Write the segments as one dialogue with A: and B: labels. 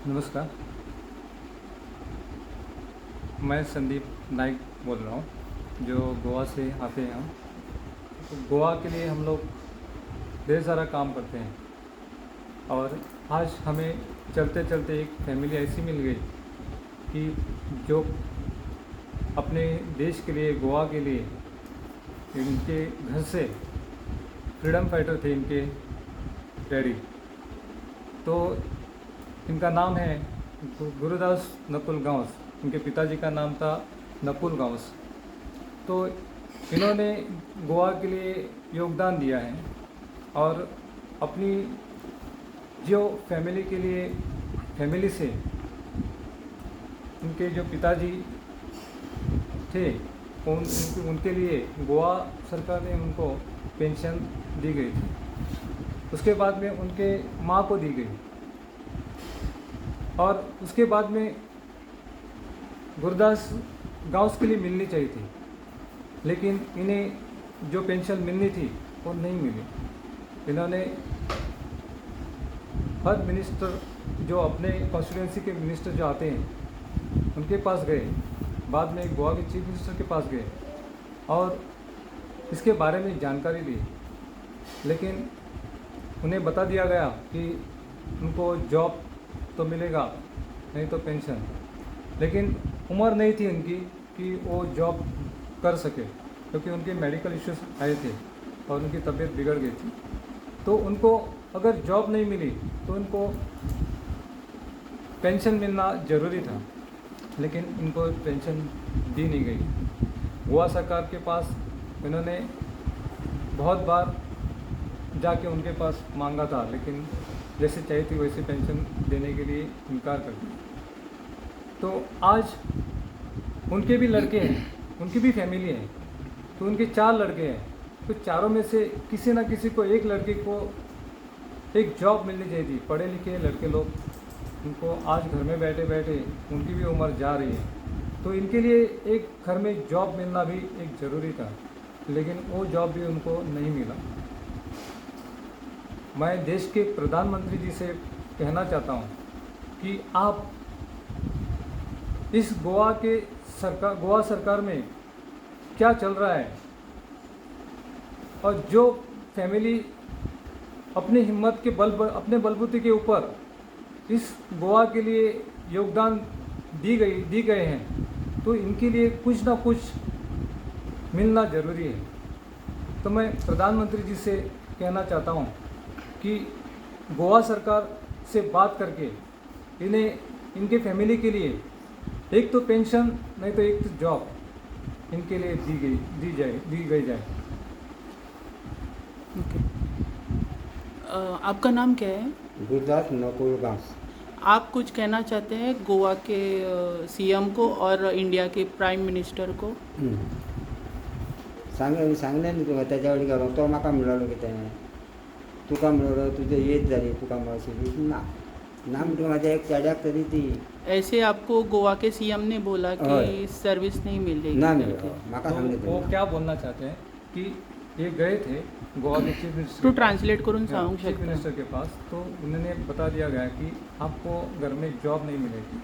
A: नमस्कार। मैं संदीप नाइक बोल रहा हूँ, जो गोवा से आते हैं हम। तो गोवा के लिए हम लोग ढेर सारा काम करते हैं और आज हमें चलते चलते एक फैमिली ऐसी मिल गई कि जो अपने देश के लिए, गोवा के लिए, इनके घर से फ्रीडम फाइटर थे इनके डैडी। तो इनका नाम है गुरुदास नकुल गांवस। इनके पिताजी का नाम था नकुल गांवस। तो इन्होंने गोवा के लिए योगदान दिया है और अपनी जो फैमिली के लिए, फैमिली से उनके जो पिताजी थे उनके लिए गोवा सरकार ने उनको पेंशन दी गई थी। उसके बाद में उनके माँ को दी गई और उसके बाद में गुरुदास गांव के लिए मिलनी चाहिए थी, लेकिन इन्हें जो पेंशन मिलनी थी वो नहीं मिली। इन्होंने हर मिनिस्टर, जो अपने कॉन्स्टिट्यूंसी के मिनिस्टर जो आते हैं उनके पास गए, बाद में गोवा के चीफ मिनिस्टर के पास गए और इसके बारे में जानकारी ली, लेकिन उन्हें बता दिया गया कि उनको जॉब तो मिलेगा, नहीं तो पेंशन। लेकिन उम्र नहीं थी उनकी कि वो जॉब कर सके, क्योंकि उनके मेडिकल इश्यूज आए थे और उनकी तबीयत बिगड़ गई थी। तो उनको अगर जॉब नहीं मिली तो उनको पेंशन मिलना ज़रूरी था, लेकिन इनको पेंशन दी नहीं गई। गोवा सरकार के पास इन्होंने बहुत बार जाके उनके पास मांगा था, लेकिन जैसे चाहिए थी वैसे पेंशन देने के लिए इनकार कर दिया। तो आज उनके भी लड़के हैं, उनकी भी फैमिली है, तो उनके 4 लड़के हैं। तो चारों में से किसी ना किसी को, एक लड़के को एक जॉब मिलनी चाहिए थी। पढ़े लिखे लड़के लोग, उनको आज घर में बैठे बैठे उनकी भी उम्र जा रही है, तो इनके लिए एक घर में जॉब मिलना भी एक ज़रूरी था, लेकिन वो जॉब भी उनको नहीं मिला। मैं देश के प्रधानमंत्री जी से कहना चाहता हूँ कि आप इस गोवा सरकार में क्या चल रहा है, और जो फैमिली अपनी हिम्मत के अपने बलबूते के ऊपर इस गोवा के लिए योगदान दी गए हैं, तो इनके लिए कुछ ना कुछ मिलना ज़रूरी है। तो मैं प्रधानमंत्री जी से कहना चाहता हूँ कि गोवा सरकार से बात करके इन्हें, इनके फैमिली के लिए एक तो पेंशन, नहीं तो एक तो जॉब इनके लिए दी गई जाए।
B: ओके। आपका नाम क्या है?
C: गुरुदास नकुल गांव।
B: आप कुछ कहना चाहते हैं गोवा के सीएम को और इंडिया के प्राइम मिनिस्टर को?
C: सांगले न्ही तुका त्याच्या वडी घालून तो म्हाका म्हणलो कितें तुका म्हणलो तुजें एज जाली तुका म्हणशी ना म्हणटा म्हाज्या एक चेड्याक तरी ती
B: ऐसे आपको गोवा के सीएम ने बोला कि
C: हाँ।
B: सर्विस नहीं मिलेगी
C: ना
B: करके।
C: मिळ्ळो म्हाका
A: तो
C: सांगले
A: वो क्या बोलना चाहते हैं कि ये गए थे गोवा के चीफ मिनिस्टर,
B: तो ट्रांसलेट करून सांगू
A: चीफ
B: शकता?
A: मिनिस्टर के पास, तो उन्होंने बता दिया गया कि आपको घर में जॉब नहीं मिलेगी।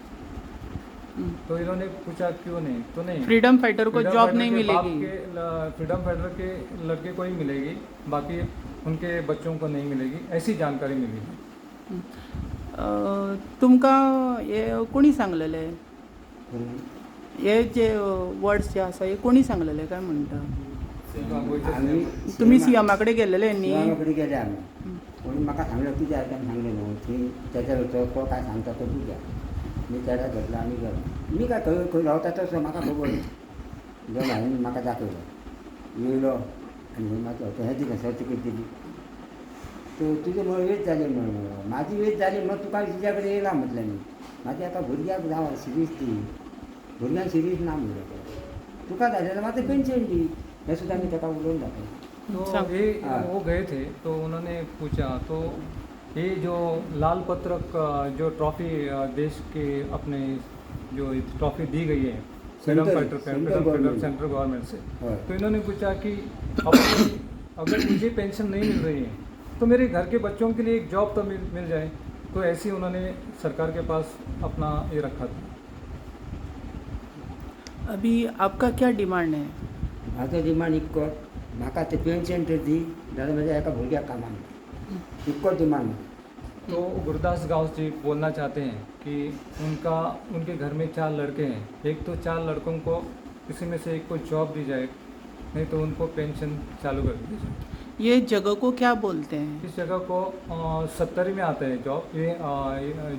A: तो इन्होंने पूछा क्यों नहीं, तो नहीं,
B: फ्रीडम फाइटर को
A: फ्रीडम
B: जॉब
A: फाइटर
B: नहीं
A: के बाप
B: मिलेगी।
A: फ्रीडम फाइटर के लड़के को ही मिलेगी, बाकी उनके बच्चों को नहीं मिलेगी, ऐसी जानकारी मिली है।
B: तुमका हे कोणी सांगलेले? हे जे वर्ड्स जे आसा हे कोणी सांगलेले काय म्हणटा? तुम्ही सीएमा कडेन गेल्लेले न्ही?
C: कडेन गेले आमी कोणी म्हाका सांगलें तुज्या हातान सांगलें न्हू थंय तेच्या तो काय सांगता तो तुज्या मी चेड्या घेतला आनी गेलो। मी काय खंय रावता तसो म्हाका खबर ना, जावन हांवें म्हाका दाखयलो, येयलो आनी म्हाका हें दिलें सर्टिफिकेट दिली। तो तुजी वेज जाली म्हणून म्हाजी वेज जाली म्हणून तुका तुज्या कडेन येयला म्हटलें न्ही। म्हाजी आतां भुरग्याक जावं सिरीज दी, भुरग्यांक सिरीज ना म्हणलें तुका जालें जाल्यार म्हाका पेन्शन दी, हें सुद्दां मी ताका उलोवन दाखयलें।
A: तो ये वो गए थे, तो उन्होंने पूछा, तो ये जो लाल पत्रक, जो ट्रॉफी देश के अपने जो ट्रॉफी दी गई है फ्रीडम फाइटर सेंट्रल गवर्नमेंट से, तो इन्होंने पूछा कि अगर मुझे पेंशन नहीं मिल रही है तो मेरे घर के बच्चों के लिए एक जॉब तो मिल जाए। तो ऐसे ही उन्होंने सरकार के पास अपना ये रखा था।
B: अभी आपका क्या डिमांड है?
C: म्हाजो डिमांड इतको, म्हाका ते पेन्शन तर दी जाल्यार म्हज्या एका भुरग्याक कामाक लाय. इतको डिमांड.
A: तो गुरदास गांव जी बोलना चाहते हैं कि उनके घर में 4 लड़के हैं, एक तो 4 लड़कों को किसी में से एक को जॉब दी जाए, नहीं तो उनको पेंशन चालू कर दी जाए।
B: ये जगह को क्या बोलते हैं?
A: इस जगह को 70 में आता है जॉब, ये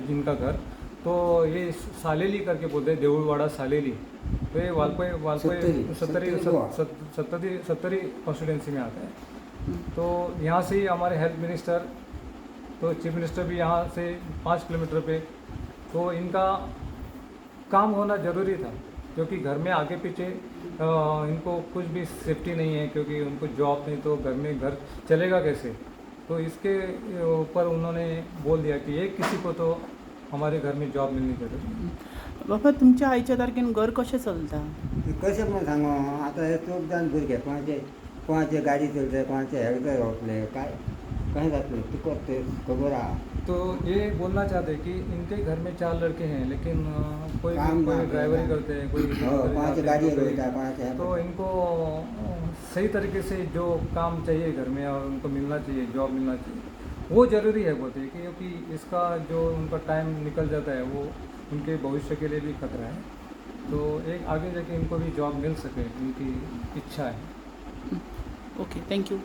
A: जिनका घर, तो ये सालेली करके बोलते हैं, देऊळवाड़ा सालेली। तो ये सत्तरी कॉन्स्टिट्यूंसी में आता है। तो यहाँ से ही हमारे हेल्थ मिनिस्टर, तो चीफ मिनिस्टर भी यहाँ से 5 किलोमीटर पे, तो इनका काम होना ज़रूरी था, क्योंकि घर में आगे पीछे इनको कुछ भी सेफ्टी नहीं है, क्योंकि उनको जॉब नहीं तो घर में घर चलेगा कैसे। तो इसके ऊपर उन्होंने बोल दिया कि एक किसी को तो हमारे घर में जॉब मिलनी जरूरी है।
B: बाबा तुमच्या आईच्या तारखेन घर कशें चलता?
C: कशें म्हणून सांगू, आतां हे चूक जावन भुरगे कोणाचे गाडी चलते, कोणाचे हेल्थ रोटले, काय कशें जातलें तुका ते खबर आहा.
A: तो ये बोलना चाहते हैं कि इनके घर में 4 लड़के हैं, लेकिन कोई
C: काम ना
A: ड्राइवरी करते हैं, कोई
C: कोणाचे गाडी चलता, कोणाचे
A: तो इनको सही तरीके से जो काम चाहिए घर में और उनको मिलना चाहिए, जॉब मिलना चाहिए, वो ज़रूरी है बोलते हैं, क्योंकि इसका जो उनका टाइम निकल जाता है वो उनके भविष्य के लिए भी खतरा है। तो एक आगे जाके इनको भी जॉब मिल सके, इनकी इच्छा है।
B: Okay, thank you.